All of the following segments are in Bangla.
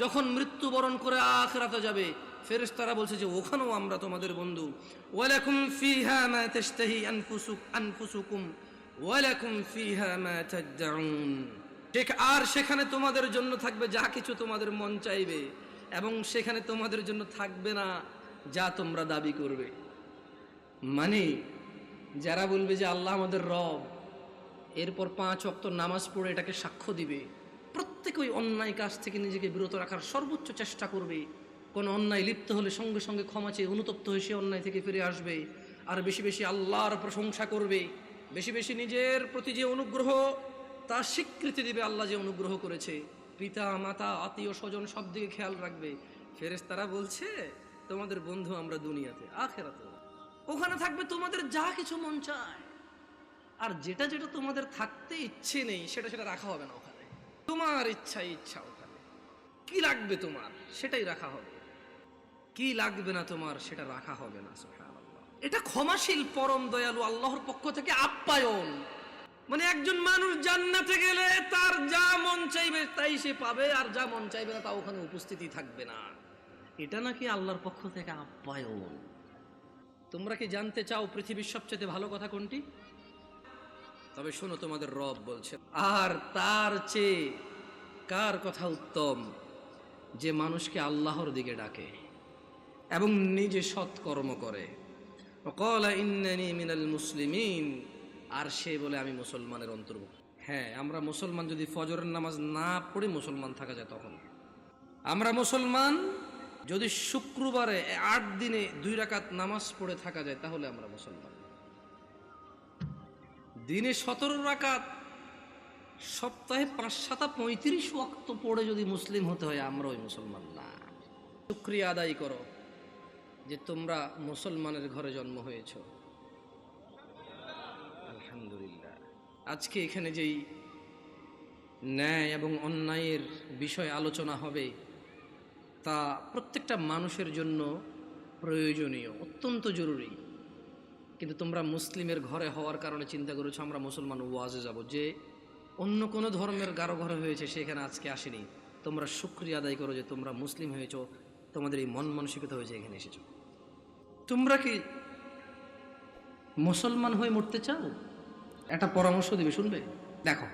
যখন মৃত্যুবরণ করে আখিরাতে যাবে, ফেরেশতারা বলছে যে ওখানেও আমরা তোমাদের বন্ধু। ওয়ালাকুম ফিহা মা তাশতাহি আনফুসুকুম ওয়ালাকুম ফিহা মা তাদউন। আর সেখানে তোমাদের জন্য থাকবে যা কিছু তোমাদের মন চাইবে, এবং সেখানে তোমাদের জন্য থাকবে না যা তোমরা দাবি করবে। মানে যারা বলবে যে আল্লাহ আমাদের রব, এরপর 5 ওয়াক্ত নামাজ পড়ে এটাকে সাক্ষ্য দিবে, প্রত্যেক ওই অন্যায় কাজ থেকে নিজেকে বিরত রাখার সর্বোচ্চ চেষ্টা করবে। কোনো অন্যায় লিপ্ত হলে সঙ্গে সঙ্গে ক্ষমা চেয়ে অনুতপ্ত হয়ে সে অন্যায় থেকে ফিরে আসবে, আর বেশি বেশি আল্লাহর প্রশংসা করবে, বেশি বেশি নিজের প্রতি যে অনুগ্রহ তার স্বীকৃতি দিবে, আল্লাহ যে অনুগ্রহ করেছে। পিতা মাতা আত্মীয় স্বজন সব দিকে খেয়াল রাখবে। ফেরেশতারা বলছে তোমাদের বন্ধু আমরা দুনিয়াতে, আখিরাতে ওখানে থাকবে তোমাদের যা কিছু মন চায়, আর যেটা যেটা তোমাদের থাকতে ইচ্ছে নেই সেটা সেটা রাখা হবে না ওখানে। তোমার ইচ্ছা ওখানে কি লাগবে তোমার সেটাই রাখা হবে, কি লাগবে না তোমার সেটা রাখা হবে না। সুবহানাল্লাহ। এটা ক্ষমাশীল পরম দয়ালু আল্লাহর পক্ষ থেকে আপ্যায়ন। মানে একজন মানুষ জান্নাতে গেলে তার যা মন চাইবে তাই সে পাবে, আর যা মন চাইবে না তা ওখানে উপস্থিতি থাকবে না। এটা নাকি আল্লাহর পক্ষ থেকে আপ্যায়ন। তোমরা কি জানতে চাও পৃথিবীর সবচেয়ে ভালো কথা কোনটি? তবে শোনো, তোমাদের রব বলছে, আর তার চেয়ে কার কথা উত্তম যে মানুষকে আল্লাহর দিকে ডাকে এবং নিজে সৎকর্ম করে। ক্বালা ইন্নানি মিনাল মুসলিমিন, আর সে বলে আমি মুসলমানের অন্তর্ভুক্ত। হ্যাঁ, আমরা মুসলমান যদি ফজরের নামাজ না পড়ে মুসলমান থাকা যায় তখন। আমরা মুসলমান যদি শুক্রবারে 8 দিনে 2 রাকাত নামাজ পড়ে থাকা যায় তাহলে আমরা মুসলমান। দিনে 17 রাকাত, সপ্তাহে 5-7-35 ওয়াক্ত পড়ে যদি মুসলিম হতে হয় আমরা ওই মুসলমান না। শুকরিয়া আদায় করো যে তোমরা মুসলমানের ঘরে জন্ম হয়েছ। আলহামদুলিল্লাহ। আজকে এখানে যেই ন্যায় এবং অন্যায়ের বিষয় আলোচনা হবে তা প্রত্যেকটা মানুষের জন্য প্রয়োজনীয়, অত্যন্ত জরুরি। কিন্তু তোমরা মুসলিমের ঘরে হওয়ার কারণে চিন্তা করেছো আমরা মুসলমান ওয়াজে যাব, যে অন্য কোনো ধর্মের কারো ঘরে হয়েছে সেখানে আজকে আসেনি। তোমরা শুকরিয়া আদায় করো যে তোমরা মুসলিম হয়েছো, তোমাদের এই মন মানসিকতা হয়েছে এখানে এসেছো। তোমরা কি মুসলমান হয়ে মরতে চাও? একটা পরামর্শ দিবে, শুনবে? দেখো,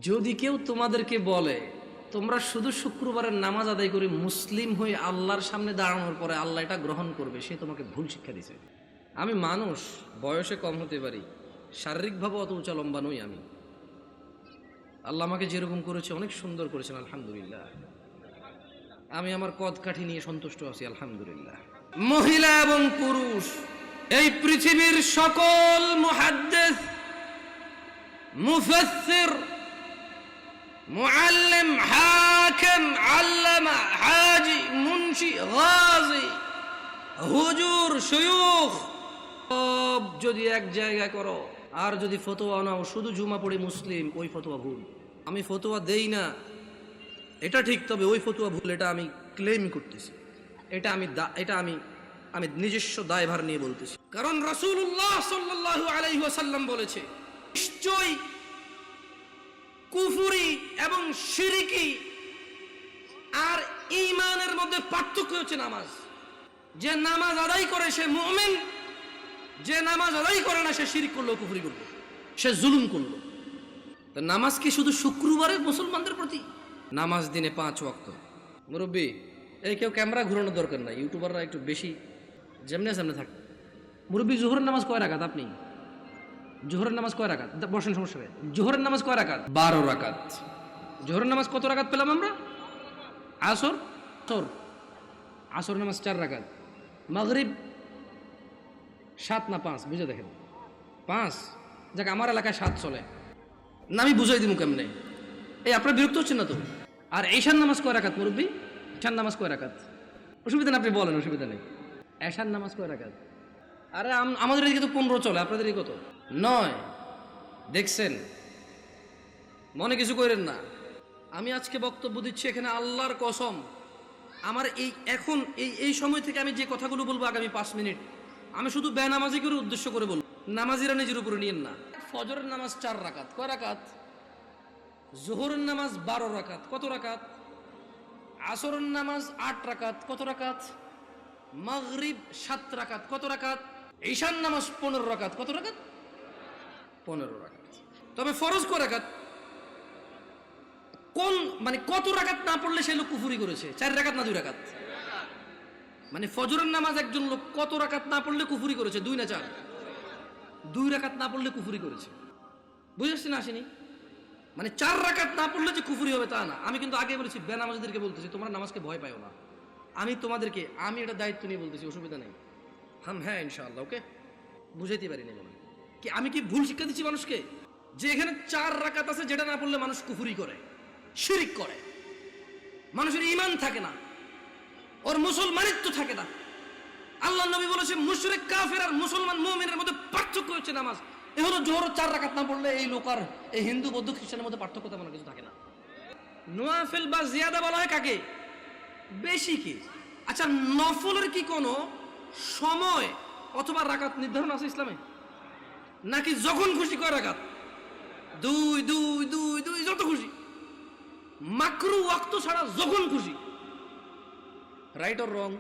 যদি কেউ তোমাদেরকে বলে তোমরা শুধু শুক্রবারের নামাজ আদায় করে মুসলিম হয়ে আল্লাহর সামনে দাঁড়ানোর পরে আল্লাহ এটা গ্রহণ করবে, সে তোমাকে ভুল শিক্ষা দিছে। আমি মানুষ, বয়সে কম হতে পারি, শারীরিকভাবে অত উঁচা লম্বা নই আমি। আল্লাহ আমাকে যেরকম করেছে অনেক সুন্দর করেছেন, আলহামদুলিল্লাহ। আমি আমার কদ কাঠি নিয়ে সন্তুষ্ট আছি, আলহামদুলিল্লাহ। মহিলা এবং পুরুষ, এই পৃথিবীর সকল মুহাদ্দিস, মুফাসসির, মুআল্লিম, হাকিম, আল্লামা, হাজি, মুন্সি, গাজী, হুজুর, শায়খ সব যদি এক জায়গা করো আর যদি ফতোয়া নাও শুধু জুমা পড়ে মুসলিম, ওই ফতোয়া ভুল। আমি ফতোয়া দেই না এটা ঠিক, তবে ওই ফতোয়া ভুল এটা আমি ক্লেম করতেছি। এটা আমি নিজস্ব দায়ভার নিয়ে বলতেছি। কারণ রাসূলুল্লাহ সাল্লাল্লাহু আলাইহি ওয়াসাল্লাম বলেছে, নিশ্চয়ই কুফরি এবং শিরকি আর ঈমানের মধ্যে পার্থক্য হচ্ছে নামাজ। যে নামাজ আদায় করে সে মুমিন, যে নামাজ আদায় করে না সে শিরক করলো, কুফরি করলো, সে জুলুম করলো। তো নামাজ কি শুধু শুক্রবারে মুসলমানদের প্রতি? নামাজ দিনে 5 ওয়াক্ত। মুরব্বী, এই কেউ ক্যামেরা ঘুরানোর দরকার নাই, ইউটিউবাররা একটু বেশি যেমনে সামনে থাকে। মুরব্বী, জোহরের নামাজ কয় রাকাত? আপনি জোহরের নামাজ কয় রাকাত? বসেন, সমস্যা নেই। জোহরের নামাজ কয় রাকাত? 12 রাকাত। জোহরের নামাজ কত রাকাত পেলাম আমরা? আসর নামাজ 4 রাকাত। মাগরিব 7 না 5? বুঝে দেখেন, 5। যাক, আমার এলাকায় 7 চলে না, আমি বুঝাই দিব কেমনে। এই আপনার বিরক্ত হচ্ছেন না তো? আর ঈশার নামাজ কয় রাকাত মুরব্বী? ঈশার নামাজ কয় রাকাত? অসুবিধা নেই, আপনি বলেন, অসুবিধা নেই। ঈশার নামাজ কয় রাকাত? আরে আমাদের এদিকে তো 15 চলে, আপনাদের এই কত? 9। দেখছেন, মনে কিছু করেন না। আমি আজকে বক্তব্য দিচ্ছি এখানে আল্লাহর কসম, আমার এই সময় থেকে আমি যে কথাগুলো বলবো আগামী 5 মিনিট আমি শুধু বেনামাজি করে উদ্দেশ্য করে বলবো। নামাজিরা নিজের উপরে নিয়েন না। ফজরের নামাজ 4 রাকাত। কয় রাকাত? জোহরের নামাজ 12 রাকাত। কত রাকাত? আসরের নামাজ 8 রাকাত, কত রাকাত? মাগরিব 7 রাকাত, কত রাকাত? ঈশার নামাজ 15 রাকাত, কত রাকাত? 15 রাকাত। তবে ফরজ কয় রাকাত? কোন মানে কত রাকাত না পড়লে সে লোক কুফরি করেছে? 4 রাকাত না 2 রাকাত? মানে ফজরের নামাজ একজন লোক কত রাকাত না পড়লে কুফরি করেছে? 2 না 4? 2 রাকাত না পড়লে কুফরি করেছে। বুঝেছি না আসেনি? মানে 4 রাকাত না পড়লে যে কুফরি হবে তা না। আমি কিন্তু আগে বলেছি, বেনামাজিদেরকে বলতেছি তোমরা নামাজকে ভয় পাও না। আমি এটা দায়িত্ব নিয়ে বলতেছি, অসুবিধা নেই। হ্যাঁ ইনশাআল্লাহ, ওকে। বুঝাইতে পারিনি মনে কি আমি কি ভুল শিক্ষা দিচ্ছি মানুষকে? যে এখানে 4 রাকাত আছে যেটা না পড়লে মানুষ কুফরি করে, শিরিক করে, মানুষের ঈমান থাকে না, ওর মুসলমানিত্ব থাকে না। আল্লাহ নবী বলেছে মুশরিক কাফের আর মুসলমান মুমিনের মধ্যে পার্থক্য হচ্ছে নামাজ। এ হলো জোহর 4 রাকাত না পড়লে এই লোক আর এই হিন্দু বৌদ্ধ খ্রিস্টানের মধ্যে পার্থক্য তেমন কিছু থাকে না। নওয়াফিল বা জিয়াদা বলা হয় কাকে? বেশি কি? আচ্ছা, নফলের কি কোনো সময় অথবা রাকাত নির্ধারণ আছে ইসলামে? নাকি যখন খুশি কয় রাকাত? 2 2 2 2 যত খুশি, মাকরু ওয়াক্ত ছাড়া যখন খুশি। Right or wrong?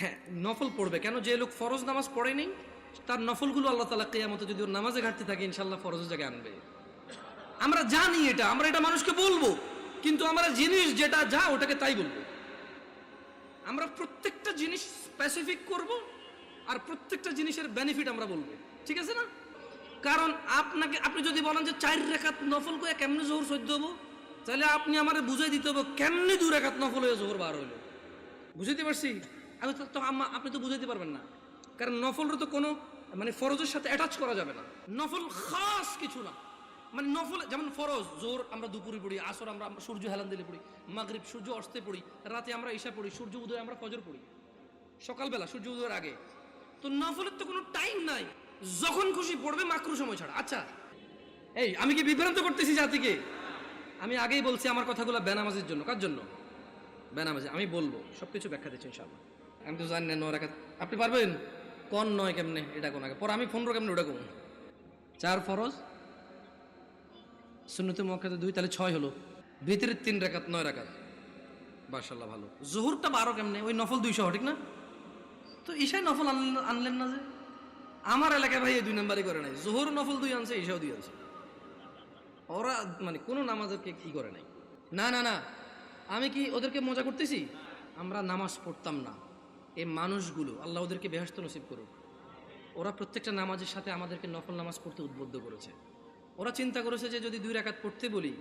হ্যাঁ, নফল পড়বে কেন? যে লোক ফরজ নামাজ পড়েনি তার নফলগুলো আল্লাহ তাআলা কিয়ামতে যদি ওর নামাজে ঘাটতি থাকে ইনশাআল্লাহ ফরজের জায়গায় আনবে। আমরা জানি এটা, আমরা এটা মানুষকে বলবো, কিন্তু আমরা জিনিস যেটা যা ওটাকে তাই বলবো। আমরা প্রত্যেকটা জিনিস স্পেসিফিক করব আর প্রত্যেকটা জিনিসের বেনিফিট আমরা বলবো, ঠিক আছে না? কারণ আপনি যদি বলেন যে 4 রাকাত নফল করে কেমনে জোহর সহ্য হবো, তাহলে আপনি আমারে বুঝাই দিতে হবে কেমনে 2 রাকাত নফল হয়ে জোহর বার হইলো। বুঝাইতে পারছি? আপনি তো বুঝাইতে পারবেন না, কারণ নফলের তো কোনো মানে ফরজের সাথে অ্যাটাচ করা যাবে না। নফল খাস কিছু না, মানে নফল যেমন ফরজ জোর আমরা দুপুরে পড়ি, আসর আমরা সূর্য হেলান দিলে পড়ি, মাগরিব সূর্য অস্তে পড়ি, রাতে আমরা ঈশা পড়ি, সূর্য উদয় আমরা ফজর পড়ি, সকালবেলা সূর্য উদয়ের আগে। তো নফলের তো কোনো টাইম নাই, যখন খুশি পড়বে, মাকরু সময় ছাড়া। আচ্ছা, এই আমি কি বিভ্রান্ত করতেছি জাতিকে? আমি আগেই বলছি আমার কথাগুলো বেনামাজির জন্য। কার জন্য? বেনামাজি। আমি বলবো, সবকিছু ব্যাখ্যা দিচ্ছি ইনশাআল্লাহ। আমি তো জানি না 9 রাকাত আপনি পারবেন কোন 9 কেমনে এটা কোন আগে পর আমি 15 কেমনে ওটা কোন 4 ফরজ, সুন্নতে মুআক্কাদা 2, তাহলে 6 হলো। ভিতরে 3 রাকাত, 9 রাকাত। মাশাআল্লাহ, ভালো। জোহরটা 12 কেমনে? ওই নফল 200, ঠিক না? তো ঈশায় নফল আনলেন না যে? আমার এলাকায় ভাই এই 2 নাম্বারই করে নাই। জোহর নফল 2 আনছে, ঈশাও 2 আনছে। ওরা মানে কোনো নামাজকে কি করে নাই। না না না, আমি কি ওদেরকে মজা করতেছি? আমরা নামাজ পড়তাম না, এই মানুষগুলো আল্লাহ ওদেরকে বেহেশত নসিব করুক, ওরা প্রত্যেকটা নামাজের সাথে আমাদেরকে নফল নামাজ পড়তে উদ্বুদ্ধ করেছে। ওরা চিন্তা করেছে যে যদি 2 রাকাত পড়তে বলি,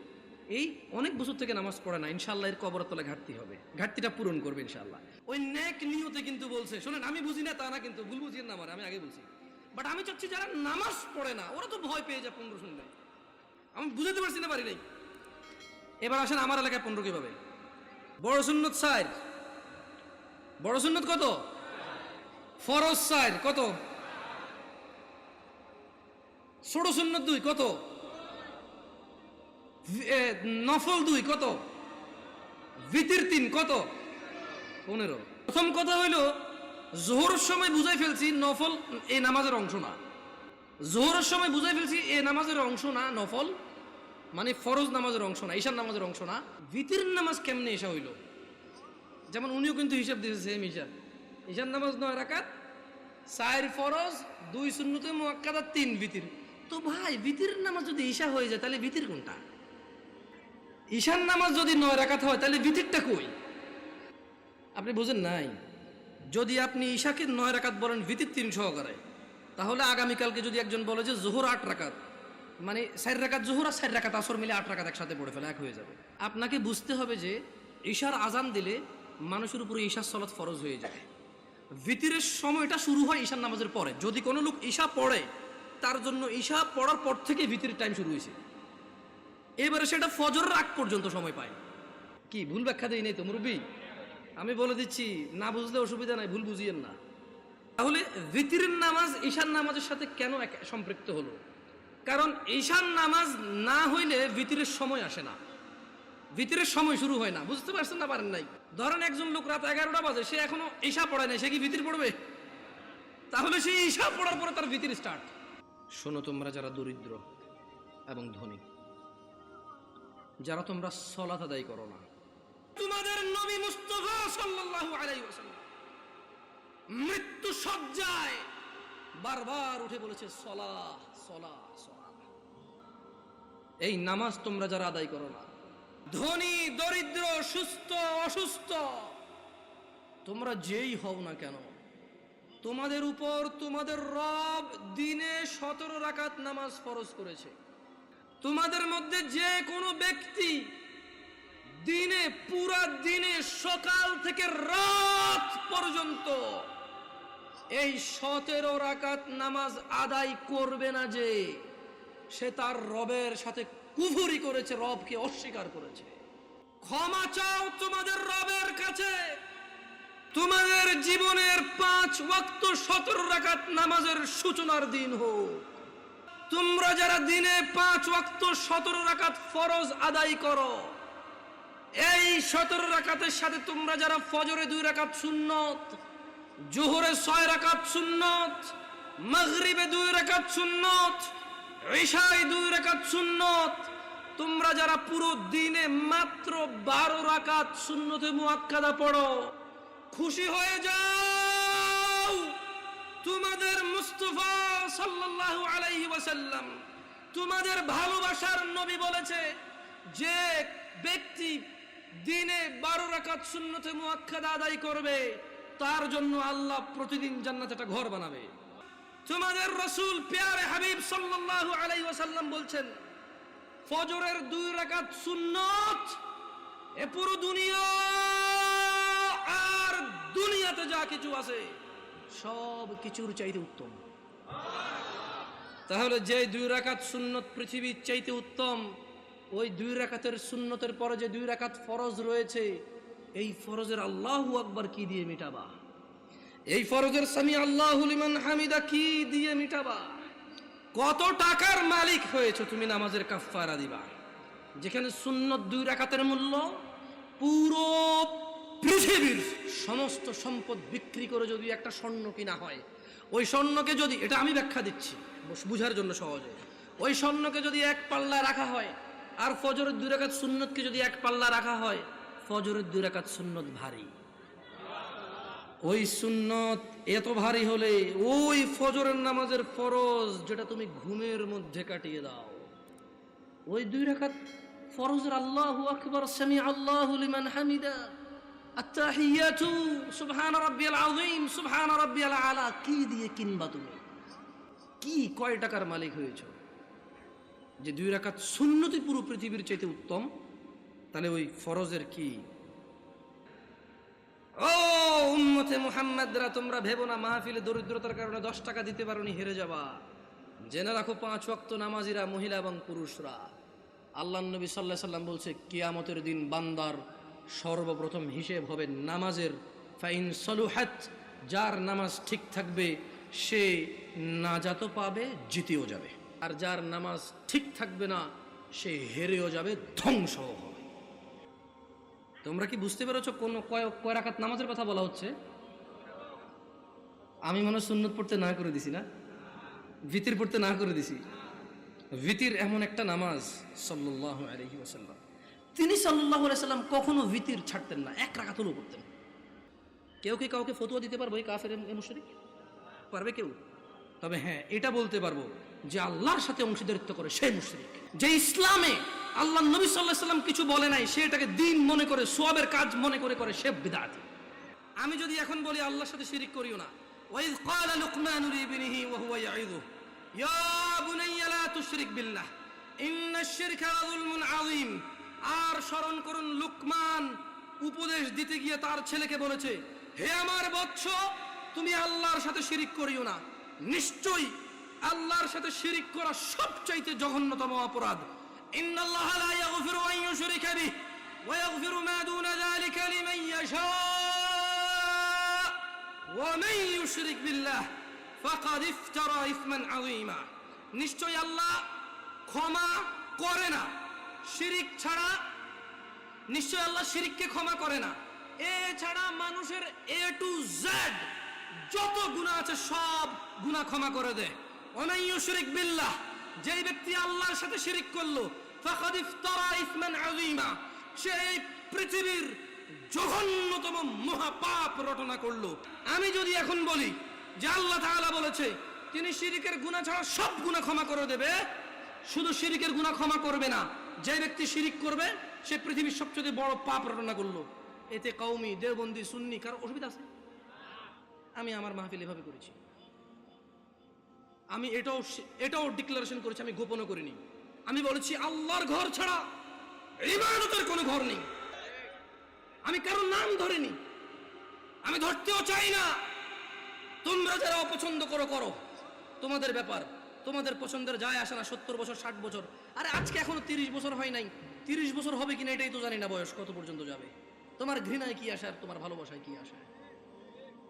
এই অনেক বছর থেকে নামাজ পড়ে না, ইনশাআল্লাহ এর কবরের তলায় ঘাটতি হবে, ঘাটতিটা পূরণ করবে ইনশাআল্লাহ। ওই নেক নিয়তে কিন্তু বলছে। শোনেন, আমি বুঝি না তা না, কিন্তু ভুল বুঝিয়েন না আমার, আমি আগে বলছি। বাট আমি চাচ্ছি যারা নামাজ পড়ে না ওরা তো ভয় পেয়ে যায় 15 শুনলে। আমি বুঝাতে পারছি না, পারি নাই। এবার আসেন আমার এলাকায় 15 কিভাবে? বড় সুন্নত 4, বড় সুন্নত কত? ফরজ 4 কত? ছোট সুন্নত 2 কত? নফল 2 কত? ভিতর 3 কত? 15। প্রথম কথা হইল জোহরের সময় বুঝাই ফেলছি নফল এই নামাজের অংশ না। জোহরের সময় বুঝাই ফেলছি এই নামাজের অংশ না, নফল মানে ফরজ নামাজের অংশ না, ঈশার নামাজের অংশ না। ভিতরের নামাজ কেমনে ঈশা হইল? যেমন উনিও কিন্তু হিসাব দিয়েছে সেম হিসাব। ঈশার নামাজ 9 রাকাত, 4 ফরজ, 2 সুন্নতে মুআক্কাদা, 3 ভিতর। তো ভাই ভিতরের নামাজ যদি ঈশা হয়ে যায় তাহলে ভিতর কোনটা? ঈশার নামাজ যদি 9 রাকাত হয় তাহলে ভিতরটা কই? আপনি বুঝেন নাই? যদি আপনি ঈশাকে 9 রাকাত বলেন ভিতর 3 সহকারে, তাহলে আগামীকালকে যদি একজন বলে যে জোহর 8 রাকাত, মানে 4 রাকাত জোহর আর 4 রাকাত আসর মিলে 8 রাকাত একসাথে পড়ে ফেলে, এক হয়ে যাবে। আপনাকে বুঝতে হবে যে ঈশার আজান দিলে মানুষের উপরে ঈশার সালাত ফরজ হয়ে যায়। ভিতরের সময়টা শুরু হয় ঈশার নামাজের পরে। যদি কোনো লোক ঈশা পড়ে, তার জন্য ঈশা পড়ার পর থেকে ভিতরের টাইম শুরু হয়েছে, এবারে সেটা ফজরের আগ পর্যন্ত সময় পায়। কি ভুল ব্যাখ্যা দেই নাই তো মুরব্বী? আমি বলে দিচ্ছি, না বুঝলে অসুবিধা নাই, ভুল বুঝিয়েন না। তাহলে ভিতরের নামাজ ঈশার নামাজের সাথে কেন সম্পৃক্ত হলো? কারণ ঈশার নামাজ না হইলে ভিতরের সময় আসে না, ভিতরের সময় শুরু হয় না। বুঝতে পারছেন না? পারেন নাই? ধরেন একজন লোক রাত 11টা বাজে, সে এখনো ঈশা পড়ায় নাই, সে কি ভিতর পড়বে? তাহলে সে ঈশা পড়ার পরে তার ভিতর স্টার্ট। শোনো তোমরা যারা দরিদ্র এবং ধনী, যারা তোমরা সালাত আদায় করো না, তোমাদের নবী মুস্তাফা সাল্লাল্লাহু আলাইহি ওয়াসাল্লাম মৃত্যু সজ্জায় বারবার উঠে বলেছে সলাহ সলাহ সলাহ। এই নামাজ তোমরা যারা আদায় করো না, ধনী দরিদ্র সুস্থ অসুস্থ তোমরা যেই হও না কেন, তোমাদের উপর তোমাদের রব দিনে 17 রাকাত নামাজ ফরজ করেছে। তোমাদের মধ্যে যে কোনো ব্যক্তি দিনে পুরা দিনে সকাল থেকে রাত পর্যন্ত এই 17 রাকাত নামাজ আদায় করবে না, যে সে তার রবের সাথে কুফরি করেছে, রবকে অস্বীকার করেছে। ক্ষমা চাও তোমাদের রবের কাছে। তোমাদের জীবনের 5 ওয়াক্ত 17 রাকাত নামাজের সূচনার দিন হোক। তোমরা যারা দিনে 5 ওয়াক্ত 17 রাকাত ফরজ আদায় করো, এই 17 রাকাতের সাথে তোমরা যারা ফজরে 2 রাকাত সুন্নত, জোহরে 6 রাকাত সুন্নত, মাগরিবে 2 রাকাত সুন্নত, ইশায় 2 রাকাত সুন্নত, তোমরা যারা পুরো দিনে মাত্র 12 রাকাত সুন্নতে মুআক্কাদা পড়ো, খুশি হয়ে যাও। তোমাদের মুস্তাফা সাল্লাল্লাহু আলাইহি ওয়াসাল্লাম তোমাদের ভালোবাসার নবী বলেছে, যে ব্যক্তি দিনে 12 রাকাত সুন্নতে মুআক্কাদা আদায় করবে, তার জন্য আল্লাহ প্রতিদিন জান্নাতে একটা ঘর বানাবে। তোমাদের রাসূল প্যারে হাবিব সাল্লাল্লাহু আলাইহি ওয়াসাল্লাম বলছেন, ফজরের 2 রাকাত সুন্নত এ পুরো দুনিয়া আর দুনিয়াতে যা কিছু আছে সব কিছুর চাইতে উত্তম। তাহলে যে 2 রাকাত সুন্নত পৃথিবীর চাইতে উত্তম, ওই 2 রাকাতের সুন্নতের পরে যে 2 রাকাত ফরজ রয়েছে, এই ফরজের আল্লাহু আকবার কি দিয়ে মিটাবা? এই ফরজের সামি আল্লাহু লিমান হামিদা কি দিয়ে মিটাবা? কত টাকার মালিক হয়েছে তুমি নামাজের কাফফারা দিবা? যেখানে সুন্নত 2 রাকাতের মূল্য পুরো পৃথিবীর সমস্ত সম্পদ বিক্রি করে যদি একটা স্বর্ণ কিনা হয়, ওই স্বর্ণকে যদি, এটা আমি ব্যাখ্যা দিচ্ছি বুঝার জন্য সহজে, ওই স্বর্ণকে যদি 1 পাল্লা রাখা হয় আর ফজরের 2 রাকাত সুন্নতকে যদি 1 পাল্লা রাখা হয়, ফজরের 2 রাকাত সুন্নত ভারী। ওই সুন্নত এত ভারী হলে ওই ফজরের নামাজের ফরজ যেটা তুমি ঘুমের মধ্যে কাটিয়ে দাও, ওই 2 রাকাত ফরজের আল্লাহু আকবার, সামি আল্লাহু লিমান হামিদা, আত্তাহিয়াতু সুবহান রাব্বিয়াল আযীম, সুবহান রাব্বিয়াল আলা কি দিয়ে কিনবা? তুমি কি কয় টাকার মালিক হয়েছো যে 2 রাকাত সুন্নতই পুরো পৃথিবীর চাইতে উত্তম? তাহলে ওই ফরজের কি? ও উম্মতে মুহাম্মাদরা, তোমরা ভেবো না মাহফিলে দরিদ্রতার কারণে 10 টাকা দিতে পারোনি হেরে যাবা। জেনে রাখো 5 ওয়াক্ত নামাজিরা, মহিলা এবং পুরুষরা, আল্লাহর নবী সাল্লাল্লাহু আলাইহি ওয়াসাল্লাম বলছে, কিয়ামতের দিন বান্দার সর্বপ্রথম হিসেব হবে নামাজের। ফাইন সলুহাত, যার নামাজ ঠিক থাকবে সে নাজাতও পাবে, জিতেও যাবে, আর যার নামাজ ঠিক থাকবে না সে হেরেও যাবে, ধ্বংসও হবে। তোমরা কি বুঝতে পেরেছো কোন কয় রাকাত নামাজের কথা বলা হচ্ছে? আমি মনে সুন্নত পড়তে না করে দিছি না, ভিতির পড়তে না করে দিছি। ভিতির এমন একটা নামাজ, সাল্লাল্লাহু আলাইহি ওয়াসাল্লাম তিনি সাল্লাল্লাহু আলাইহি ওয়াসাল্লাম কখনো ভিতির ছাড়তেন না, 1 রাকাত হলেও পড়তেন। কেউ কি কাউকে ফতোয়া দিতে পারবে কাফের মুশরিক? পারবে কেউ? তবে হ্যাঁ, এটা বলতে পারবো যে আল্লাহর সাথে অংশীদারিত্ব করে সে মুশরিক। যে ইসলামে আল্লাহ নবী সাল্লাল্লাহু আলাইহি ওয়াসাল্লাম কিছু বলে নাই, সে এটাকে দ্বীন মনে করে, সওয়াবের কাজ মনে করে সে বিদআতি। আমি যদি এখন বলি আল্লাহর সাথে শিরিক করিও না, ওয়াইজ ক্বালা লুকমান লিবনিহি ওয়া হুয়া ইয়াইযুহু ইয়া বুনাইয়া লা তুশরিক বিল্লাহ ইন্নাশ শিরকা লাযুলমুন আযীম। আর স্মরণ করুন, লুকমান উপদেশ দিতে গিয়ে তার ছেলেকে বলেছে, হে আমার বৎস, তুমি আল্লাহর সাথে শিরিক করিও না, নিশ্চয়ই আল্লাহর সাথে শিরিক করা সবচাইতে জঘন্যতম অপরাধ। ইন্নাল্লাহা লা ইয়াগফিরু আন ইউশরিকা বিহি ওয়া ইয়াগফিরু মা দুনা যালিকা লিমান ইয়াশা ওয়া মান ইউশরিক বিল্লাহ ফাকাদ ইফতারা ইসমান আযীমা। নিশ্চয়ই আল্লাহ ক্ষমা করে না শিরিক ছাড়া, নিশ্চয় আল্লাহ শিরিককে ক্ষমা করে না। এছাড়া মানুষের A to Z যত গুনাহ আছে সব গুনাহ ক্ষমা করে দেয়। ওয়ামান ইউশরিক বিল্লাহ, যেই ব্যক্তি আল্লাহর সাথে শিরিক করলো, ফাকাদ ইফতারা ইসমান আযীমা, সে পৃথিবীর জঘন্যতম মহাপাপ রটনা করলো। আমি যদি এখন বলি যে আল্লাহ তাআলা বলেছে তিনি শিরকের গুনাহ ছাড়া সব গুনাহ ক্ষমা করে দেবে, শুধু শিরকের গুনাহ ক্ষমা করবে না, যে ব্যক্তি শিরিক করবে সে পৃথিবীর সবচেয়ে বড় পাপ রটনা করলো, এতে কওমি, দেওবন্দি, সুন্নি কারো অসুবিধা আছে? আমি আমার মাহফিল এভাবে করেছি, আমি এটাও ডিক্লারেশন করেছি, আমি গোপনও করিনি। আমি বলেছি আল্লাহর ঘর ছাড়া ইবাদতের কোনো ঘর নেই। আমি কারোর নাম ধরিনি, আমি ধরতেও চাই না। তোমরা যারা অপছন্দ করো করো, তোমাদের ব্যাপার, তোমাদের পছন্দের যায় আসে না। 70 বছর 60 বছর, আরে আজকে এখনো 30 বছর হয় নাই, 30 বছর হবে কিনা এটাই তো জানি না, বয়স কত পর্যন্ত যাবে। তোমার ঘৃণায় কি আসে আর তোমার ভালোবাসায় কি আসে?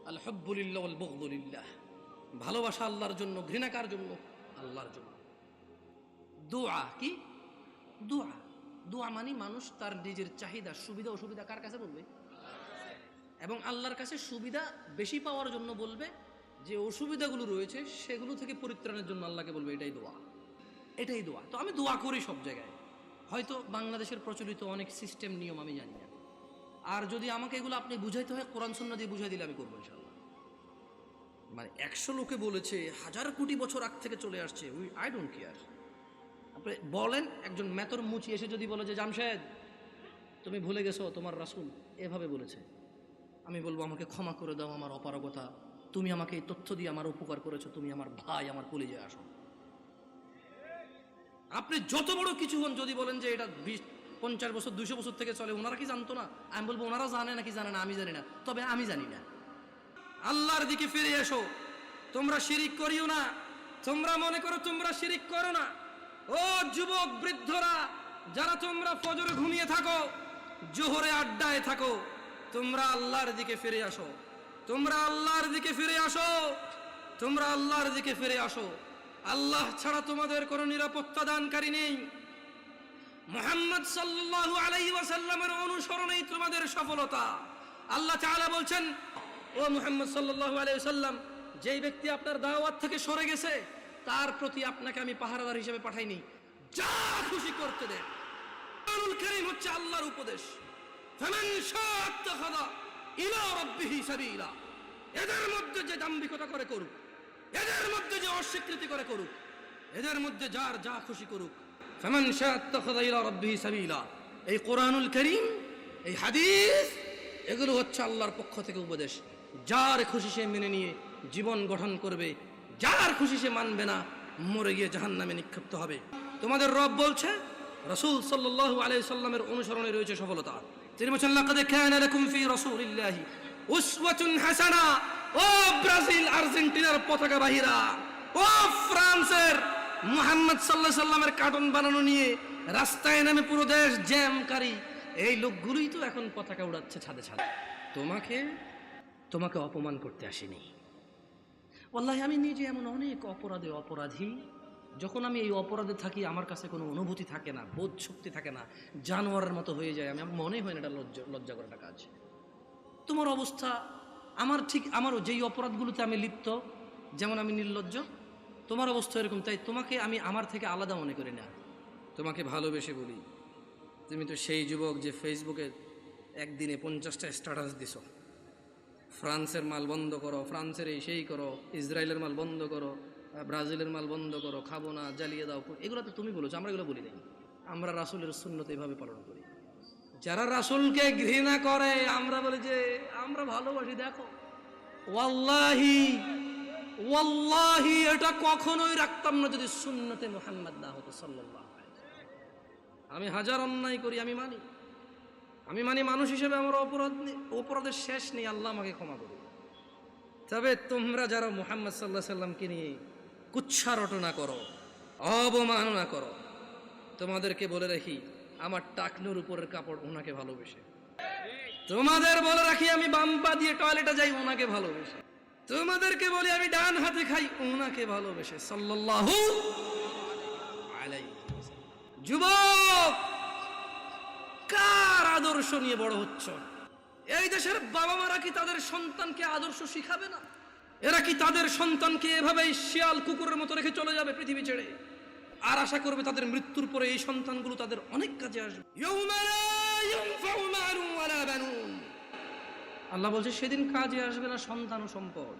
আল হুব্বু লিল্লাহ ওয়াল বুগদু লিল্লাহ, ভালোবাসা আল্লাহর জন্য, ঘৃণা কার জন্য? আল্লাহর জন্য। দোয়া কি? দোয়া, দোয়া মানে মানুষ তার নিজের চাহিদা, সুবিধা অসুবিধা কার কাছে বলবে? এবং আল্লাহর কাছে সুবিধা বেশি পাওয়ার জন্য বলবে, যে অসুবিধাগুলো রয়েছে সেগুলো থেকে পরিত্রাণের জন্য আল্লাহকে বলবে। এটাই দোয়া, এটাই দোয়া। তো আমি দোয়া করি সব জায়গায়। হয়তো বাংলাদেশের প্রচলিত অনেক সিস্টেম নিয়ম আমি জানি না, আর যদি আমাকে এগুলো আপনি বুঝাইতে হয় কোরআন সুন্নাহ দিয়ে বুঝাই দিলে আমি করবো ইনশাআল্লাহ। মানে 100 লোকে বলেছে, 1000 কোটি বছর আগ থেকে চলে আসছে, আই ডোন্ট কেয়ার। আপনি বলেন, একজন মেতর মুচি এসে যদি বলে যে জামশেদ তুমি ভুলে গেছো তোমার রাসূল এভাবে বলেছে, আমি বলবো আমাকে ক্ষমা করে দাও, আমার অপারগতা, তুমি আমাকে এই তথ্য দিয়ে আমার উপকার করেছো, তুমি আমার ভাই, আমার কলিজায় আসো। আপনি যত বড় কিছু হন, যদি বলেন যে এটা 50 বছর 200 বছর থেকে চলে, ওনারা কি জানতো না? আমি বলবো ওনারা জানে নাকি জানে না আমি জানি না, তবে আমি জানি না। আল্লাহর দিকে ফিরে এসো, তোমরা শিরিক করিও না। তোমরা মনে করো তোমরা শিরিক করো না। ও যুবক বৃদ্ধরা, যারা তোমরা ফজরে ঘুমিয়ে থাকো, জোহরে আড্ডায় থাকো, তোমরা আল্লাহর দিকে ফিরে আসো, তোমরা আল্লাহর দিকে ফিরে আসো, তোমরা আল্লাহর দিকে ফিরে আসো। আল্লাহ ছাড়া তোমাদের কোনো নিরাপত্তা দানকারী নেই। মুহাম্মদ সাল্লাল্লাহু আলাইহি ওয়াসাল্লামের অনুসরণেই তোমাদের সফলতা। আল্লাহ তাআলা বলছেন, ও মুহাম্মদ সাল্লাল্লাহু আলাইহি ওয়াসাল্লাম, যেই ব্যক্তি আপনার দাওয়াত থেকে সরে গেছে তার প্রতি আপনাকে আমি পাহারাদার হিসেবে পাঠাইনি, যা খুশি করতে দেন। কোরআনুল কারীম হচ্ছে আল্লাহর উপদেশ। ফামান শাআ আত্তাখাযা ইলা রাব্বিহি সাবিলা। এদের মধ্যে যে দাম্ভিকতা করে করুক, এদের মধ্যে যে অস্বীকৃতি করে করুক, এদের মধ্যে যার যা খুশি করুক। ফামান শাআ আত্তাখাযা ইলা রাব্বিহি সাবিলা। এই কোরআনুল কারীম, এই হাদিস, এগুলো হচ্ছে আল্লাহর পক্ষ থেকে উপদেশ। যার খুশি সে মেনে নিয়ে জীবন গঠন করবে, যার খুশি সে মানবে না, মরে গিয়ে জাহান্নামে নিক্ষিপ্ত হবে। তোমাদের রব বলছে রাসূল সাল্লাল্লাহু আলাইহি সাল্লামের অনুসরণে রয়েছে সফলতা। তিনি বলেছেন, লাকাদ কানা লাকুম ফি রাসূলিল্লাহি উসওয়াতুন হাসানা। ও ব্রাজিল আর্জেন্টিনার পতাকা বাহিরা, ও ফ্রান্সের মুহাম্মদ সাল্লাল্লাহু আলাইহি সাল্লামের কার্টুন বানানো নিয়ে রাস্তায় নামে পুরো দেশ জ্যামকারী এই লোকগুলোই তো এখন পতাকা উড়াচ্ছে ছাদে ছাদে। তোমাকে অপমান করতে আসেনি। ওয়াল্লাহি আমি নিজে এমন অনেক অপরাধী, যখন আমি এই অপরাধে থাকি আমার কাছে কোনো অনুভূতি থাকে না, বোধ শক্তি থাকে না, জানোয়ারের মতো হয়ে যায়। আমি মনে হয় না এটা লজ্জা করার একটা কাজ। তোমার অবস্থা আমারও যেই অপরাধগুলোতে আমি লিপ্ত, যেমন আমি নির্লজ্জ, তোমার অবস্থা এরকম। তাই তোমাকে আমি আমার থেকে আলাদা মনে করি না, তোমাকে ভালোবেসে বলি। তুমি তো সেই যুবক যে ফেসবুকে একদিনে 50টা স্ট্যাটাস দিছ, ফ্রান্সের মাল বন্ধ করো, ফ্রান্সের এই সেই করো, ইসরায়েলের মাল বন্ধ করো, ব্রাজিলের মাল বন্ধ করো, খাবো না, জ্বালিয়ে দাও। এগুলো তো তুমি বলেছো, আমরা এগুলো বলি নাই। আমরা রাসূলের সুন্নত এভাবে পালন করি। যারা রাসূলকে ঘৃণা করে আমরা বলি যে আমরা ভালোবাসি। দেখো, ওয়াল্লাহি এটা কখনোই রাখতাম না যদি সুন্নতে মুহাম্মদ না হতো সাল্লাল্লাহু আলাইহি ওয়াসাল্লাম। আমি হাজার অন্যায় করি, আমি মানি মানুষ হিসেবে আমার অপরাধের শেষ নেই, আল্লাহ আমাকে ক্ষমা করবে। তবে তোমরা যারা মুহাম্মদ সাল্লাল্লাহু আলাইহি সাল্লামকে নিয়ে কুচ্ছা রটনা করো, অবমাননা করো, তোমাদেরকে বলে রাখি আমার টাকনুর উপরের কাপড় ওনাকে ভালোবেসে। তোমাদের বলে রাখি আমি বাম পা দিয়ে টয়লেটে যাই ওনাকে ভালোবেসে। তোমাদেরকে বলি আমি ডান হাতে খাই ওনাকে ভালোবেসে সাল্লাল্লাহু আলাইহি ওয়াসাল্লাম। যুবক, কার আদর্শ নিয়ে বড় হচ্ছ? এই দেশের বাবা মারা কি তাদের সন্তানকে আদর্শ শিখাবে না? এরা কি তাদের সন্তানকে এভাবেই শিয়াল কুকুরের মতো রেখে চলে যাবে পৃথিবী ছেড়ে, আর আশা করবে তাদের মৃত্যুর পরে এই সন্তানগুলো তাদের অনেক কাজে আসবে? ইয়াউমা লা ইয়ানফাউ মালুন ওয়ালা বানুন আল্লাহ বলছে সেদিন কাজে আসবে না সন্তান ও সম্পদ।